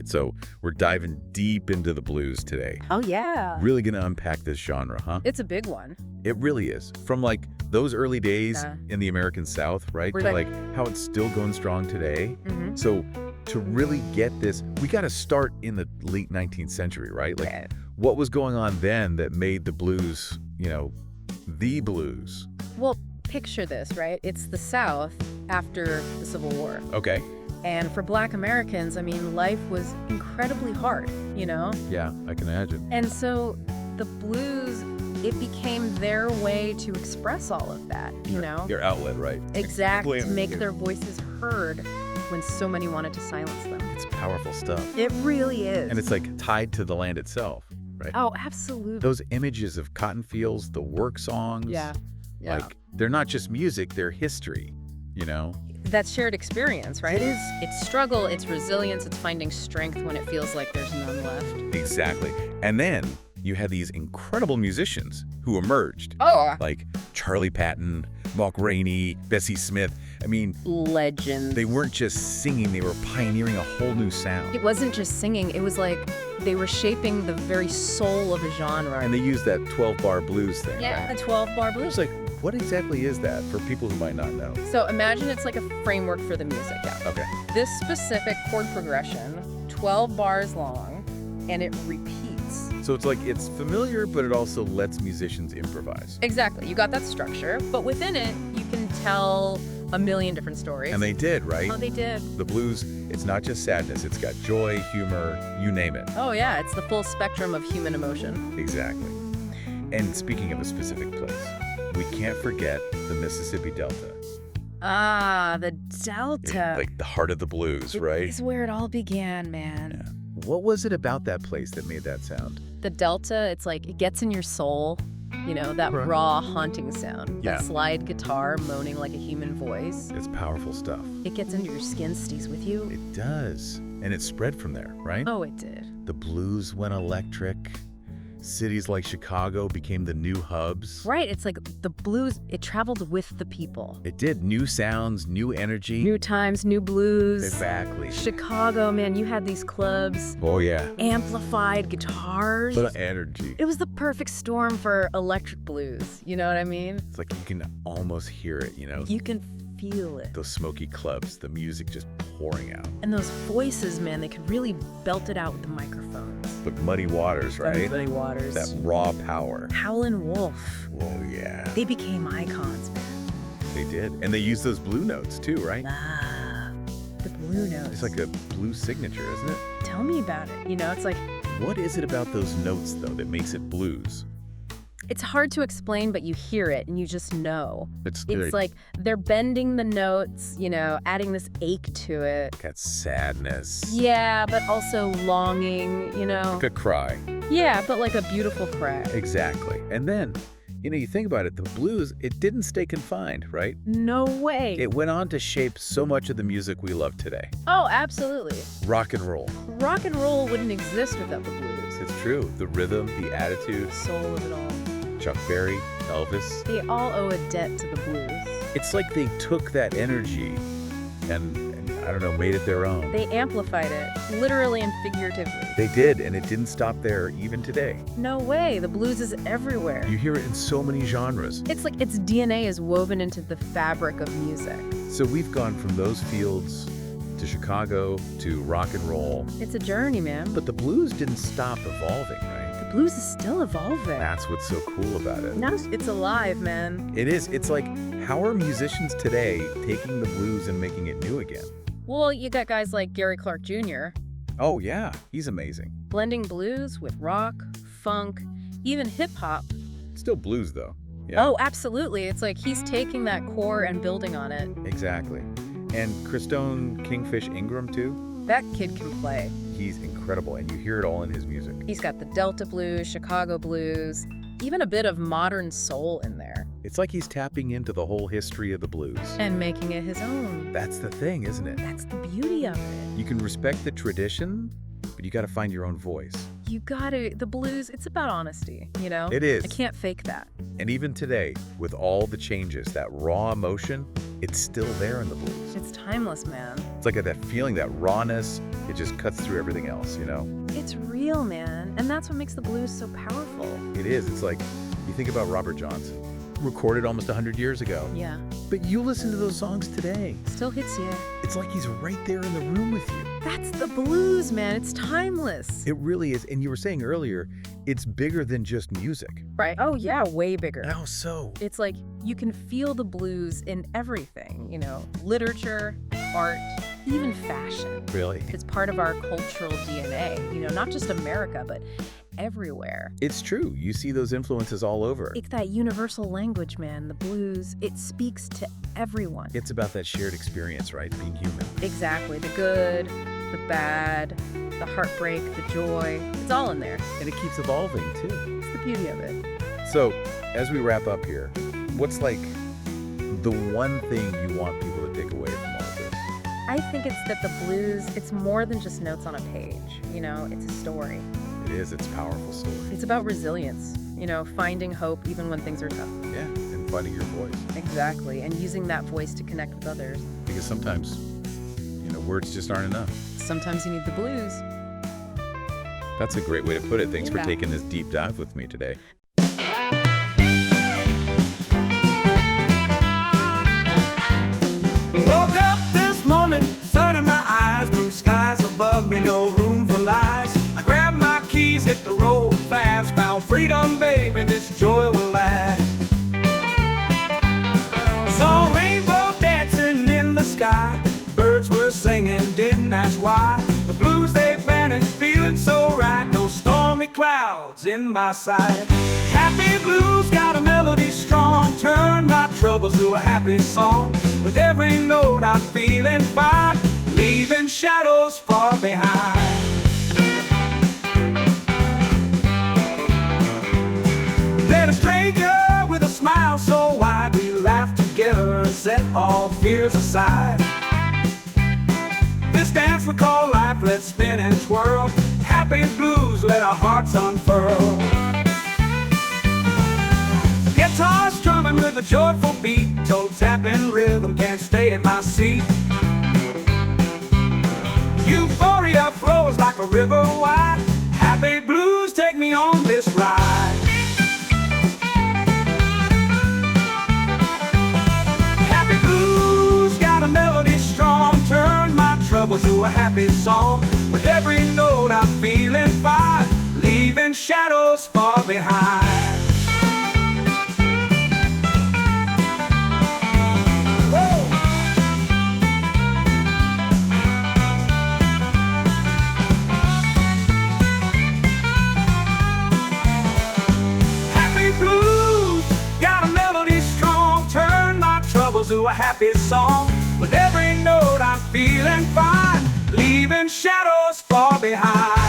right, so we're diving deep into the blues today. Oh, yeah. Really gonna unpack this genre, huh? It's a big one. It really is. From like those early days Yeah. in the American South, right? We're To like- like how it's still going strong today. Mm-hmm. So to really get this, we got to start in the late 19th century, right? Like Right. what was going on then that made the blues, the blues? Well, picture this, right? It's the South after the Civil War. Okay. And for Black Americans, I mean, life was incredibly hard, Yeah, I can imagine. And so the blues, it became their way to express all of that, Your outlet, right? Exactly, to make Yeah. their voices heard when so many wanted to silence them. It's powerful stuff. It really is. And it's like tied to the land itself, right? Oh, absolutely. Those images of cotton fields, the work songs. Yeah. Yeah. Like, they're not just music, they're history, That shared experience, right? It is. It's struggle, it's resilience, it's finding strength when it feels like there's none left. Exactly. And then you had these incredible musicians who emerged, Oh, like Charlie Patton, Mark Rainey, Bessie Smith. I mean, legends. they weren't just singing, they were pioneering a whole new sound. It wasn't just singing, it was like they were shaping the very soul of a genre. And they used that 12-bar blues thing. yeah, right? the 12-bar It's blues. like, what exactly is that for people who might not know? So imagine it's like a framework for the music. Yeah. Okay. This specific chord progression, 12 bars long, and it repeats. So it's like it's familiar, but it also lets musicians improvise. Exactly. You got that structure, but within it, you can tell a million different stories. And they did, right? Oh, they did. The blues, it's not just sadness, it's got joy, humor, you name it. Oh, yeah. It's the full spectrum of human emotion. Exactly. And speaking of a specific place, we can't forget the Mississippi Delta. Ah, the Delta. Like the heart of the blues, right? It's where it all began, man. Yeah. What was it about that place that made that sound? The Delta, it's like it gets in your soul, that Right. raw, haunting sound. Yeah. That slide guitar moaning like a human voice. It's powerful stuff. It gets into your skin, stays with you. It does. And it spread from there, right? Oh, it did. The blues went electric. Cities like Chicago became the new hubs. Right, it's like the blues, it traveled with the people. It did. New sounds, new energy. New times, new blues. Exactly. Chicago, man, you had these clubs, Oh, yeah. amplified guitars. But energy. It was the perfect storm for electric blues, you know what I mean? It's like you can almost hear it, You can feel it. Those smoky clubs, the music just pouring out. And those voices, man, they could really belt it out with the microphones. But Muddy Waters, right? Muddy Waters. That raw power. Howlin' Wolf. Oh, yeah. They became icons, man. They did. And they use those blue notes too, right? Ah, the blue notes. It's like a blue signature, isn't it? Tell me about it. It's like, What is it about those notes, though, that makes it blues? it's hard to explain, but you hear it and you just know. It's It's like they're bending the notes, adding this ache to it. got sadness. Yeah, but also longing, Like a cry. Yeah, but like a beautiful cry. Exactly. And then, you think about it, the blues, it didn't stay confined, right? No way. It went on to shape so much of the music we love today. Oh, absolutely. Rock and roll. Rock and roll wouldn't exist without the blues. It's true. The rhythm, the attitude, The soul of it all. Chuck Berry, Elvis. They all owe a debt to the blues. It's like they took that energy and I don't know, made it their own. They amplified it, literally and figuratively. They did, and it didn't stop there even today. No way, the blues is everywhere. You hear it in so many genres. It's like its DNA is woven into the fabric of music. So we've gone from those fields to Chicago to rock and roll. It's a journey, man. But the blues didn't stop evolving, right? The blues is still evolving. That's what's so cool about it. Now it's alive, man. It is. It's like, how are musicians today taking the blues and making it new again? Well, you got guys like Gary Clark Jr. Oh, yeah. He's amazing. blending blues with rock, funk, even hip-hop. Still blues, though. Yeah. Oh, absolutely. It's like he's taking that core and building on it. Exactly. And Christone Kingfish Ingram, too. That kid can play. He's incredible, and you hear it all in his music. He's got the Delta blues, Chicago blues, even a bit of modern soul in there. It's like he's tapping into the whole history of the blues. And making it his own. That's the thing, isn't it? That's the beauty of it. You can respect the tradition, but you got to find your own voice. You gotta, the blues, it's about honesty, you know? It is. I can't fake that. And even today, with all the changes, that raw emotion, it's still there in the blues. It's timeless, man. It's like that feeling, that rawness, it just cuts through everything else, you know? It's real, man. And that's what makes the blues so powerful. It is. It's like, you think about Robert Johnson, recorded almost 100 years ago. Yeah. But you listen to those songs today. Still hits you. It's like he's right there in the room with you. That's the blues, man. It's timeless. It really is. And you were saying earlier, it's bigger than just music. Right. Oh, yeah, way bigger. How so? It's like you can feel the blues in everything, literature, art, even fashion. Really? It's part of our cultural DNA, not just America, but everywhere. It's true. You see those influences all over. It's that universal language, man, the blues. It speaks to everyone. It's about that shared experience, right? Being human. Exactly. The good, the bad, the heartbreak, the joy. It's all in there. And it keeps evolving, too. It's the beauty of it. So, as we wrap up here, what's like the one thing you want people to take away from all of this? I think it's that the blues, it's more than just notes on a page. It's a story. It is. It's a powerful story. It's about resilience, finding hope even when things are tough. Yeah, and finding your voice. Exactly, and using that voice to connect with others. Because sometimes, words just aren't enough. Sometimes you need the blues. That's a great way to put it. Thanks for Yeah. taking this deep dive with me today. Woke up this morning, sun in my eyes, blue skies above me, no room for lies. I grabbed my keys, hit the road fast, found freedom, baby, this joy will last. Saw rainbow dancing in the sky, birds were singing, didn't ask why. The blues they vanished, feeling so right, no stormy clouds in my sight. Happy blues got a melody strong, turn my troubles to a happy song. With every note I'm feeling fine, leaving shadows far behind. Met a stranger with a smile so wide, we laughed together and set all fears aside. This dance we call life, let's spin and twirl. Happy blues, let our hearts unfurl. Guitar strumming with a joyful beat, toe tapping rhythm, can't stay in my seat. Euphoria flows like a river wide. Happy blues, take me on this ride. Happy blues got a melody strong, turn my troubles to a happy song. With every note I'm feeling fine, leaving shadows far behind. To a happy song. With every note I'm feeling fine, leaving shadows far behind.